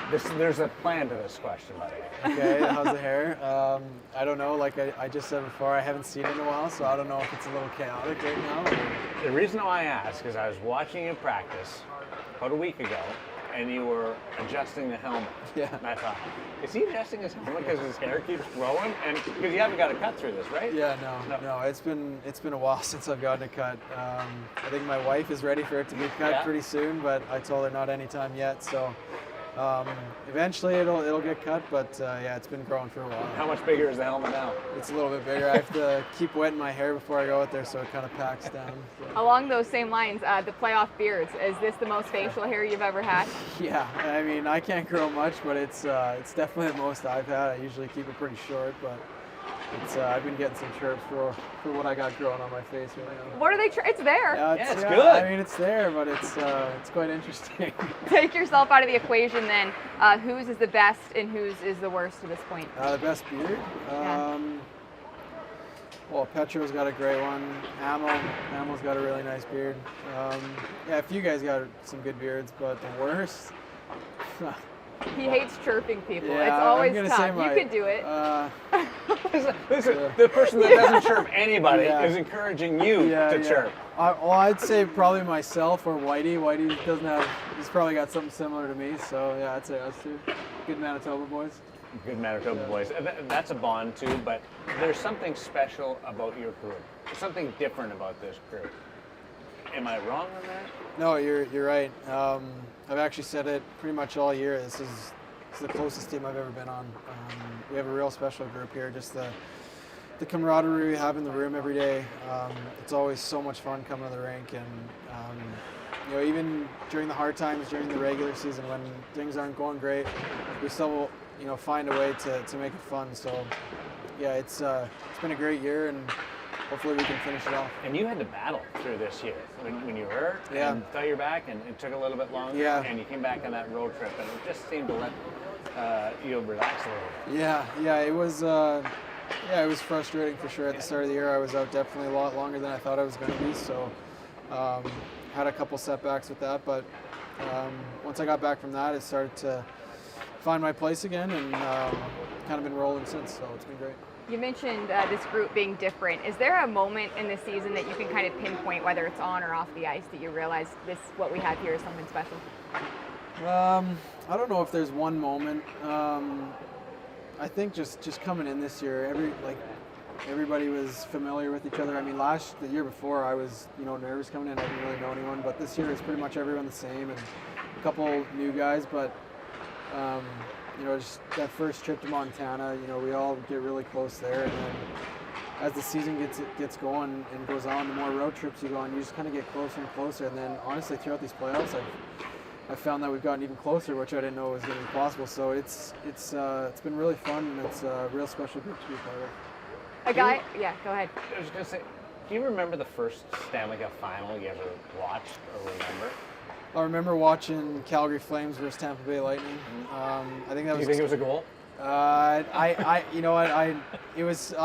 Speaker 1: There's a plan to this question, by the way.
Speaker 14: Okay, how's the hair? I don't know. Like I just said before, I haven't seen it in a while, so I don't know if it's a little chaotic right now.
Speaker 1: The reason why I ask is I was watching you practice about a week ago, and you were adjusting the helmet.
Speaker 14: Yeah.
Speaker 1: And I thought, is he adjusting his helmet because his hair keeps growing? And because you haven't got a cut through this, right?
Speaker 14: Yeah, no. It's been a while since I've gotten a cut. I think my wife is ready for it to be cut pretty soon, but I told her not anytime yet. So eventually it'll get cut, but yeah, it's been growing for a while.
Speaker 1: How much bigger is the helmet now?
Speaker 14: It's a little bit bigger. I have to keep wetting my hair before I go out there, so it kind of packs down. So.
Speaker 2: Along those same lines, the playoff beards, is this the most facial hair you've ever had?
Speaker 14: Yeah, I mean, I can't grow much, but it's definitely the most I've had. I usually keep it pretty short, but I've been getting some chirps for what I got growing on my face right now.
Speaker 2: What are they? It's there.
Speaker 1: Yeah, it's good.
Speaker 14: I mean, it's there, but it's quite interesting.
Speaker 2: Take yourself out of the equation then. Whose is the best and whose is the worst to this point?
Speaker 14: The best beard? Well, Petro's got a great one. Hamel's got a really nice beard. Yeah, a few guys got some good beards, but the worst?
Speaker 2: He hates chirping people.
Speaker 14: Yeah,
Speaker 2: it's always
Speaker 14: I'm
Speaker 2: tough.
Speaker 14: say
Speaker 2: You could do it.
Speaker 1: Listen, the person that doesn't chirp anybody is encouraging you to chirp.
Speaker 14: Well, I'd say probably myself or Whitey. Whitey he's probably got something similar to me, so yeah, I'd say us two. Good Manitoba boys.
Speaker 1: Good Manitoba boys. That's a bond too, but there's something special about your crew. There's something different about this crew. Am I wrong on that?
Speaker 14: No, you're right. I've actually said it pretty much all year. This is the closest team I've ever been on. We have a real special group here. Just the camaraderie we have in the room every day. It's always so much fun coming to the rink, and even during the hard times during the regular season when things aren't going great, we still find a way to make it fun. So yeah, it's been a great year, and hopefully we can finish it off.
Speaker 1: And you had to battle through this year when you were hurt and fell your back, and it took a little bit longer.
Speaker 14: Yeah.
Speaker 1: And you came back on that road trip, and it just seemed to let you relax a little bit.
Speaker 14: Yeah. It was frustrating for sure. At the start of the year, I was out definitely a lot longer than I thought I was going to be. So had a couple setbacks with that, but once I got back from that, I started to find my place again, and kind of been rolling since. So it's been great.
Speaker 2: You mentioned this group being different. Is there a moment in the season that you can kind of pinpoint, whether it's on or off the ice, that you realize what we have here is something special?
Speaker 14: I don't know if there's one moment. I think just coming in this year, everybody was familiar with each other. I mean, the year before, I was nervous coming in. I didn't really know anyone, but this year it's pretty much everyone the same, and a couple new guys, but. Just that first trip to Montana, we all get really close there, and then as the season gets going and goes on, the more road trips you go on, you just kind of get closer and closer. And then honestly, throughout these playoffs, I've found that we've gotten even closer, which I didn't know was going to be possible. So it's been really fun, and it's a real special group to be part of.
Speaker 2: Yeah, go ahead.
Speaker 1: I was going to say, do you remember the first Stanley Cup Final you ever watched or remember?
Speaker 14: I remember watching Calgary Flames versus Tampa Bay Lightning. I think that was.
Speaker 1: You think it was a goal?
Speaker 14: I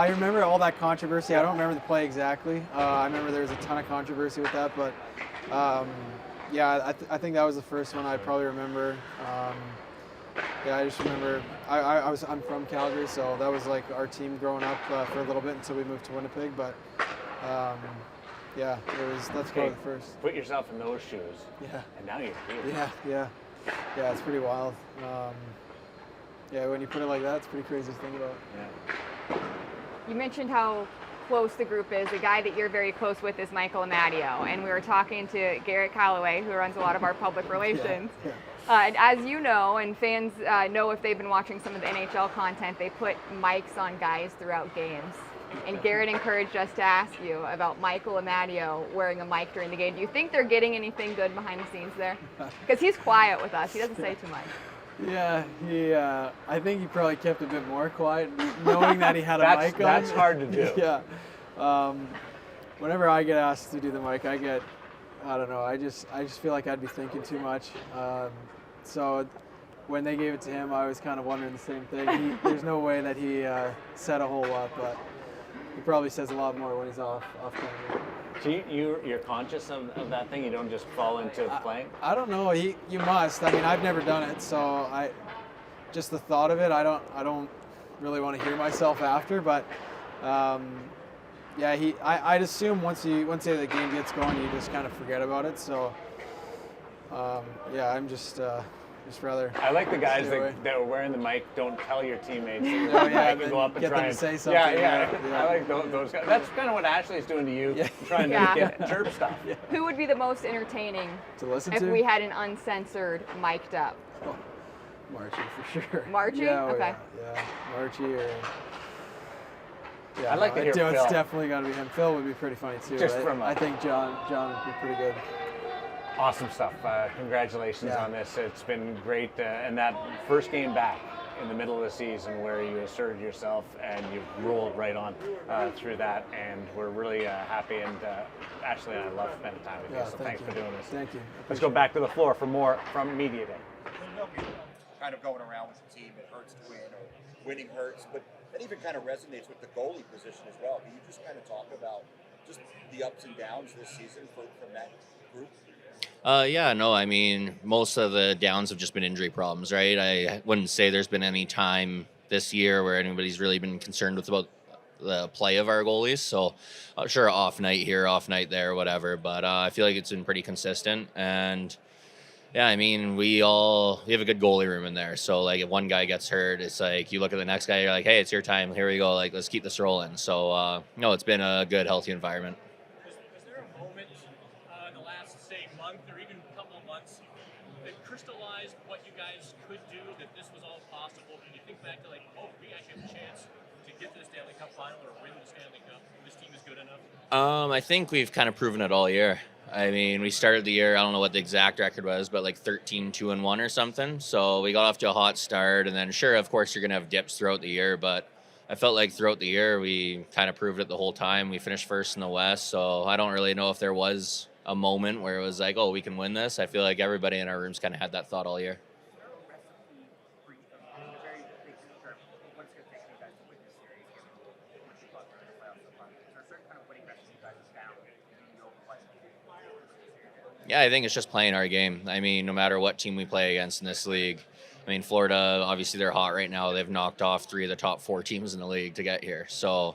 Speaker 14: remember all that controversy. I don't remember the play exactly. I remember there was a ton of controversy with that, but I think that was the first one I probably remember. I just remember I'm from Calgary, so that was like our team growing up for a little bit until we moved to Winnipeg, but. That's probably the first.
Speaker 1: Put yourself in those shoes.
Speaker 14: Yeah.
Speaker 1: And now you're here.
Speaker 14: Yeah, it's pretty wild. When you put it like that, it's pretty crazy to think about.
Speaker 1: Yeah.
Speaker 2: You mentioned how close the group is. The guy that you're very close with is Michael Amadio, and we were talking to Garrett Calloway, who runs a lot of our public relations. And as you know, and fans know if they've been watching some of the NHL content, they put mics on guys throughout games. And Garrett encouraged us to ask you about Michael Amadio wearing a mic during the game. Do you think they're getting anything good behind the scenes there? Because he's quiet with us. He doesn't say too much.
Speaker 14: Yeah, I think he probably kept a bit more quiet, knowing that he had a mic on.
Speaker 1: That's hard to do.
Speaker 14: Yeah. Whenever I get asked to do the mic, I don't know, I just feel like I'd be thinking too much. So when they gave it to him, I was kind of wondering the same thing. There's no way that he said a whole lot, but he probably says a lot more when he's off camera.
Speaker 1: So you're conscious of that thing? You don't just fall into playing?
Speaker 14: I don't know. You must. I mean, I've never done it, so just the thought of it, I don't really want to hear myself after. But I'd assume once the game gets going, you just kind of forget about it. So Yeah, I'm just rather.
Speaker 1: I like the guys
Speaker 14: stay away.
Speaker 1: that are wearing the mic. Don't tell your teammates. That
Speaker 14: Oh, yeah,
Speaker 1: can
Speaker 14: then
Speaker 1: go up and
Speaker 14: get
Speaker 1: try
Speaker 14: them to
Speaker 1: and
Speaker 14: say something.
Speaker 1: Yeah. I like those guys. That's kind of what Ashley's doing to you, trying to get chirp stuff.
Speaker 2: Who would be the most entertaining
Speaker 14: To listen
Speaker 2: if
Speaker 14: to?
Speaker 2: we had an uncensored mic'd up?
Speaker 14: Marchie for sure.
Speaker 2: Marchie?
Speaker 14: Yeah,
Speaker 2: Okay.
Speaker 14: Yeah, Marchie or. Yeah,
Speaker 1: I'd like to hear
Speaker 14: It's
Speaker 1: Phil.
Speaker 14: definitely got to be him. Phil would be pretty funny too.
Speaker 1: Just from
Speaker 14: I think John would be pretty good.
Speaker 1: Awesome stuff. Congratulations on this. It's been great. And that first game back in the middle of the season where you asserted yourself and you rolled right on through that. And we're really happy. And Ashley and I love spending time with you. So thanks for doing this.
Speaker 14: Thank you.
Speaker 1: Let's go back to the floor for more from Media Day.
Speaker 15: Kind of going around with the team, it hurts to win or winning hurts, but that even kind of resonates with the goalie position as well. Can you just kind of talk about just the ups and downs this season from that group?
Speaker 16: Yeah, no, I mean, most of the downs have just been injury problems, right? I wouldn't say there's been any time this year where anybody's really been concerned with about the play of our goalies. So, sure, off night here, off night there, whatever. But I feel like it's been pretty consistent. And yeah, I mean, we have a good goalie room in there. So, like, if one guy gets hurt, it's like you look at the next guy, you're like, hey, it's your time. Here we go. Like, let's keep this rolling. So, no, it's been a good, healthy environment.
Speaker 10: Is there a moment in the last, say, month or even a couple of months that crystallized what you guys could do, that this was all possible? Can you think back to, like, oh, we actually have a chance to get to the Stanley Cup Final or win the Stanley Cup? This team is good enough?
Speaker 16: I think we've kind of proven it all year. I mean, we started the year, I don't know what the exact record was, but like 13-2-1 or something. So we got off to a hot start. And then, sure, of course, you're going to have dips throughout the year. But I felt like throughout the year, we kind of proved it the whole time. We finished first in the West. So I don't really know if there was a moment where it was like, oh, we can win this. I feel like everybody in our rooms kind of had that thought all year. Yeah, I think it's just playing our game. I mean, no matter what team we play against in this league. I mean, Florida, obviously they're hot right now. They've knocked off 3 of the top 4 teams in the league to get here. So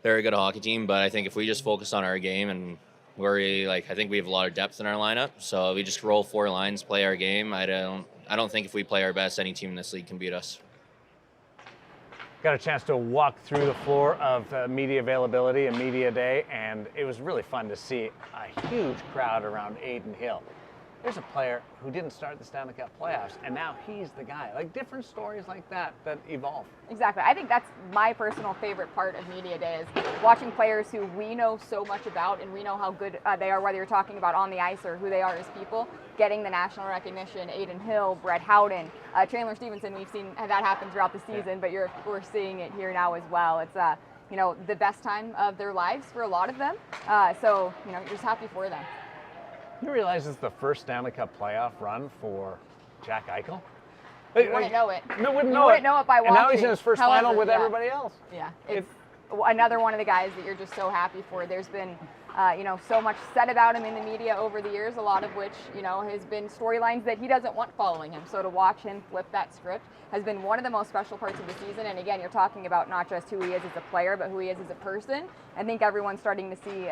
Speaker 16: they're a good hockey team. But I think if we just focus on our game and I think we have a lot of depth in our lineup. So we just roll 4 lines, play our game. I don't think if we play our best, any team in this league can beat us.
Speaker 1: Got a chance to walk through the floor of media availability and Media Day, and it was really fun to see a huge crowd around Aiden Hill. There's a player who didn't start the Stanley Cup playoffs, and now he's the guy. Like, different stories like that evolve.
Speaker 2: Exactly. I think that's my personal favorite part of Media Day is watching players who we know so much about and we know how good they are, whether you're talking about on the ice or who they are as people, getting the national recognition. Aiden Hill, Brett Howden, Chandler Stevenson, we've seen that happen throughout the season, but we're seeing it here now as well. It's the best time of their lives for a lot of them. So, you're just happy for them.
Speaker 1: You realize it's the first Stanley Cup playoff run for Jack Eichel?
Speaker 2: You wouldn't know it.
Speaker 1: No, wouldn't
Speaker 2: you
Speaker 1: know
Speaker 2: wouldn't know it by watching.
Speaker 1: And now he's in his first
Speaker 2: However,
Speaker 1: final with everybody else.
Speaker 2: Yeah, it's another one of the guys that you're just so happy for. There's been, so much said about him in the media over the years, a lot of which, has been storylines that he doesn't want following him. So to watch him flip that script has been one of the most special parts of the season. And again, you're talking about not just who he is as a player, but who he is as a person. I think everyone's starting to see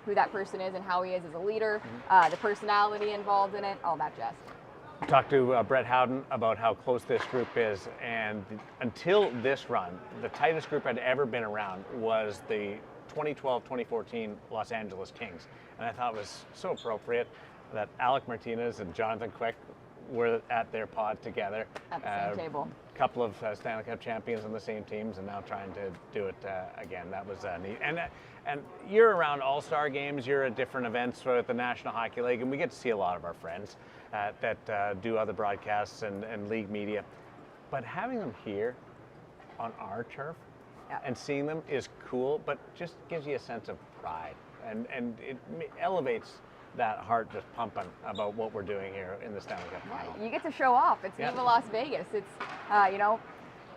Speaker 2: who that person is and how he is as a leader, the personality involved in it, all that jazz.
Speaker 1: Talked to Brett Howden about how close this group is, and until this run, the tightest group I'd ever been around was the 2012-2014 Los Angeles Kings. And I thought it was so appropriate that Alec Martinez and Jonathan Quick were at their pod together.
Speaker 2: At the same table.
Speaker 1: A couple of Stanley Cup champions on the same teams, and now trying to do it again. That was neat. And you're around all-star games, you're at different events at the National Hockey League, and we get to see a lot of our friends that do other broadcasts and league media. But having them here on our turf and seeing them is cool, but just gives you a sense of pride. And it elevates that heart just pumping about what we're doing here in the Stanley Cup Final.
Speaker 2: You get to show off. It's Viva Las Vegas. It's,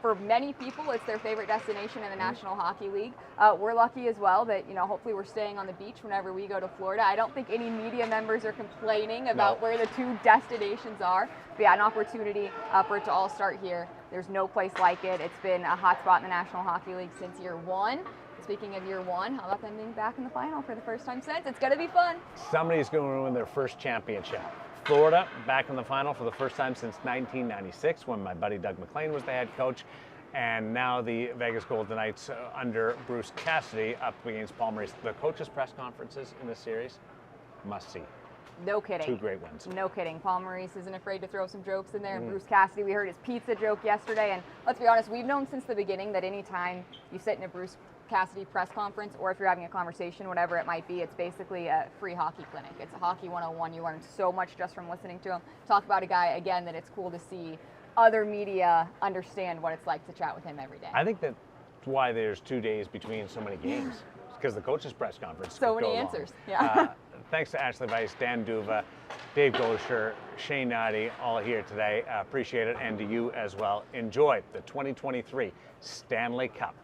Speaker 2: for many people, it's their favorite destination in the National Hockey League. We're lucky as well that, hopefully we're staying on the beach whenever we go to Florida. I don't think any media members are complaining about where the 2 destinations are. But yeah, an opportunity for it to all start here. There's no place like it. It's been a hot spot in the National Hockey League since year 1. Speaking of year 1, how about them being back in the final for the first time since? It's going to be fun.
Speaker 1: Somebody's going to win their first championship Florida back in the final for the first time since 1996 when my buddy Doug McLean was the head coach. And now the Vegas Golden Knights under Bruce Cassidy up against Paul Maurice. The coaches' press conferences in this series, must see.
Speaker 2: No kidding.
Speaker 1: 2 great ones.
Speaker 2: No kidding. Paul Maurice isn't afraid to throw some jokes in there. And Bruce Cassidy, we heard his pizza joke yesterday. And let's be honest, we've known since the beginning that anytime you sit in a Bruce Cassidy press conference, or if you're having a conversation, whatever it might be, it's basically a free hockey clinic. It's a hockey 101. You learn so much just from listening to him. Talk about a guy, again, that it's cool to see other media understand what it's like to chat with him every day.
Speaker 1: I think that's why there's 2 days between so many games, because the coaches' press conference.
Speaker 2: So many
Speaker 1: go
Speaker 2: answers.
Speaker 1: Long.
Speaker 2: Yeah.
Speaker 1: Thanks to Ashley Weiss, Dan Duva, Dave Gosher, Shane Noddy, all here today. Appreciate it, and to you as well. Enjoy the 2023 Stanley Cup